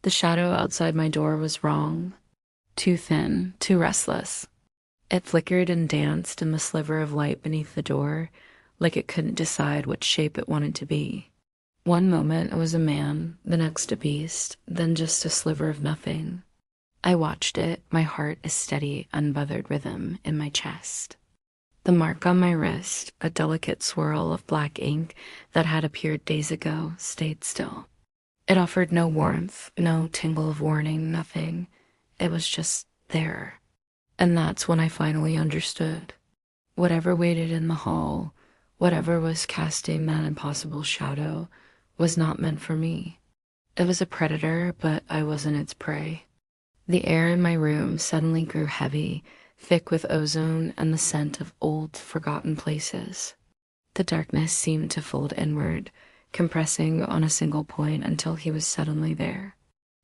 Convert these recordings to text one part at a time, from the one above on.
The shadow outside my door was wrong. Too thin, too restless. It flickered and danced in the sliver of light beneath the door, like it couldn't decide what shape it wanted to be. One moment it was a man, the next a beast, then just a sliver of nothing. I watched it, my heart a steady, unbothered rhythm in my chest. The mark on my wrist, a delicate swirl of black ink that had appeared days ago, stayed still. It offered no warmth, no tingle of warning, nothing. It was just there. And that's when I finally understood. Whatever waited in the hall, whatever was casting that impossible shadow, was not meant for me. It was a predator, but I wasn't its prey. The air in my room suddenly grew heavy, thick with ozone and the scent of old, forgotten places. The darkness seemed to fold inward, compressing on a single point until he was suddenly there.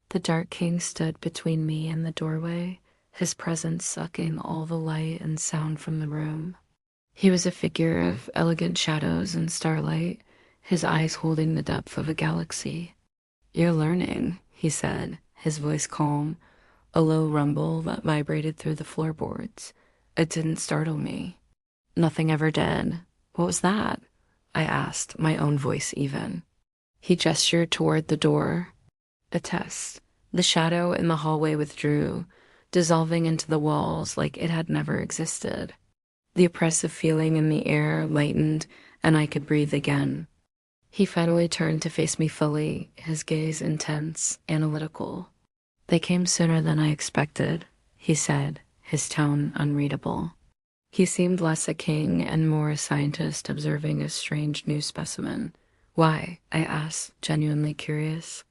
The Dark King stood between me and the doorway, his presence sucking all the light and sound from the room. He was a figure of elegant shadows and starlight, his eyes holding the depth of a galaxy. "You're learning," he said, his voice calm, a low rumble that vibrated through the floorboards. It didn't startle me. Nothing ever did. "What was that?" I asked, my own voice even. He gestured toward the door. A test. The shadow in the hallway withdrew, dissolving into the walls like it had never existed. The oppressive feeling in the air lightened, and I could breathe again. He finally turned to face me fully, his gaze intense, analytical. "They came sooner than I expected," he said, his tone unreadable. He seemed less a king and more a scientist observing a strange new specimen. "Why?" I asked, genuinely curious.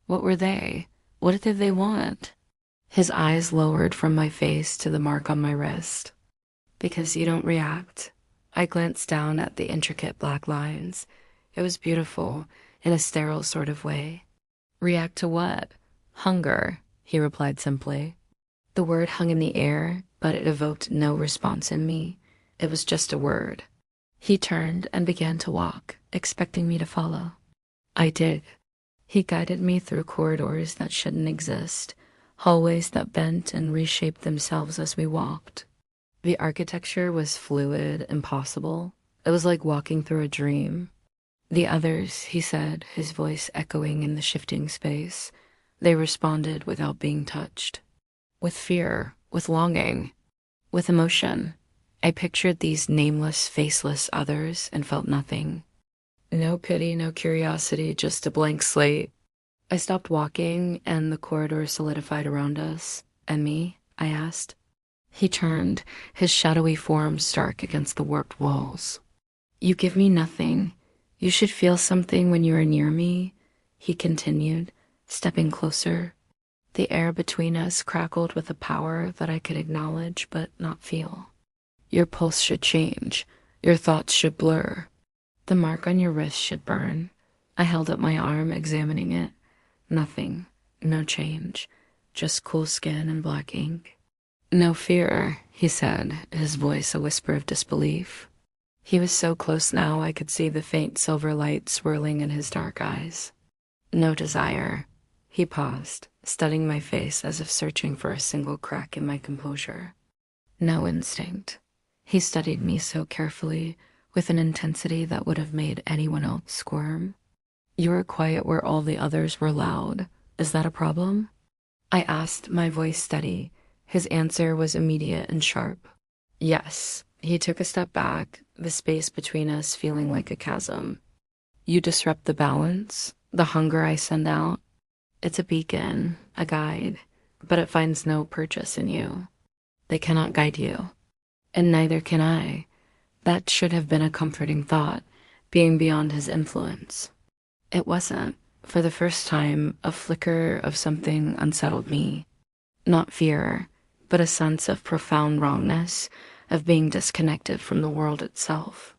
"What were they? What did they want?" His eyes lowered from my face to the mark on my wrist. "Because you don't react." I glanced down at the intricate black lines. It was beautiful, in a sterile sort of way. "React to what?" "Hunger," he replied simply. The word hung in the air, but it evoked no response in me. It was just a word. He turned and began to walk, expecting me to follow. I did. He guided me through corridors that shouldn't exist, hallways that bent and reshaped themselves as we walked. The architecture was fluid, impossible. It was like walking through a dream. "The others," he said, his voice echoing in the shifting space. They responded without being touched. With fear, with longing, with emotion. I pictured these nameless, faceless others and felt nothing. No pity, no curiosity, just a blank slate. I stopped walking and the corridor solidified around us. "And me?" I asked. He turned, his shadowy form stark against the warped walls. "You give me nothing. You should feel something when you are near me," he continued, stepping closer. The air between us crackled with a power that I could acknowledge but not feel. "Your pulse should change. Your thoughts should blur. The mark on your wrist should burn." I held up my arm, examining it. Nothing. No change. Just cool skin and black ink. "No fear," he said, his voice a whisper of disbelief. He was so close now I could see the faint silver light swirling in his dark eyes. "No desire." He paused, studying my face as if searching for a single crack in my composure. "No instinct." He studied me so carefully, with an intensity that would have made anyone else squirm. "You were quiet where all the others were loud. Is that a problem?" I asked, my voice steady. His answer was immediate and sharp. "Yes." He took a step back, the space between us feeling like a chasm. "You disrupt the balance, the hunger I send out. It's a beacon, a guide, but it finds no purchase in you. They cannot guide you, and neither can I." That should have been a comforting thought, being beyond his influence. It wasn't. For the first time, a flicker of something unsettled me. Not fear, but a sense of profound wrongness, of being disconnected from the world itself.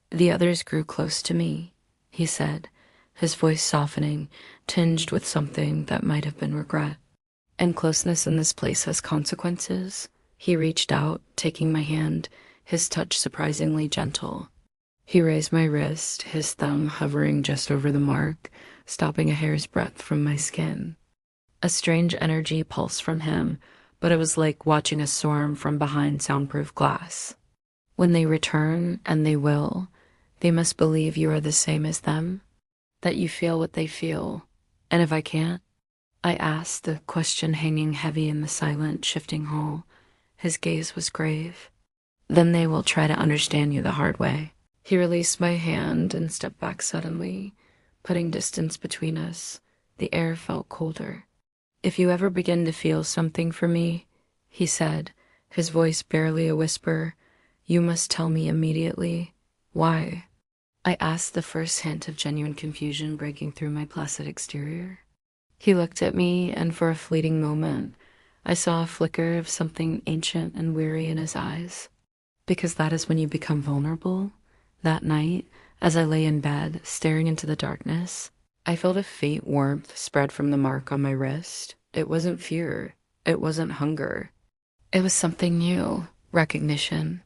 "The others grew close to me," he said, his voice softening, tinged with something that might have been regret. "And closeness in this place has consequences." He reached out, taking my hand, his touch surprisingly gentle. He raised my wrist, his thumb hovering just over the mark, stopping a hair's breadth from my skin. A strange energy pulsed from him, but it was like watching a storm from behind soundproof glass. When they return, and they will, they must believe you are the same as them, that you feel what they feel. And if I can't? I asked, the question hanging heavy in the silent, shifting hall. His gaze was grave. Then they will try to understand you the hard way. He released my hand and stepped back suddenly, putting distance between us. The air felt colder. If you ever begin to feel something for me, he said, his voice barely a whisper, you must tell me immediately. Why? I asked, the first hint of genuine confusion breaking through my placid exterior. He looked at me, and for a fleeting moment, I saw a flicker of something ancient and weary in his eyes. Because that is when you become vulnerable. That night, as I lay in bed, staring into the darkness, I felt a faint warmth spread from the mark on my wrist. It wasn't fear. It wasn't hunger. It was something new. Recognition.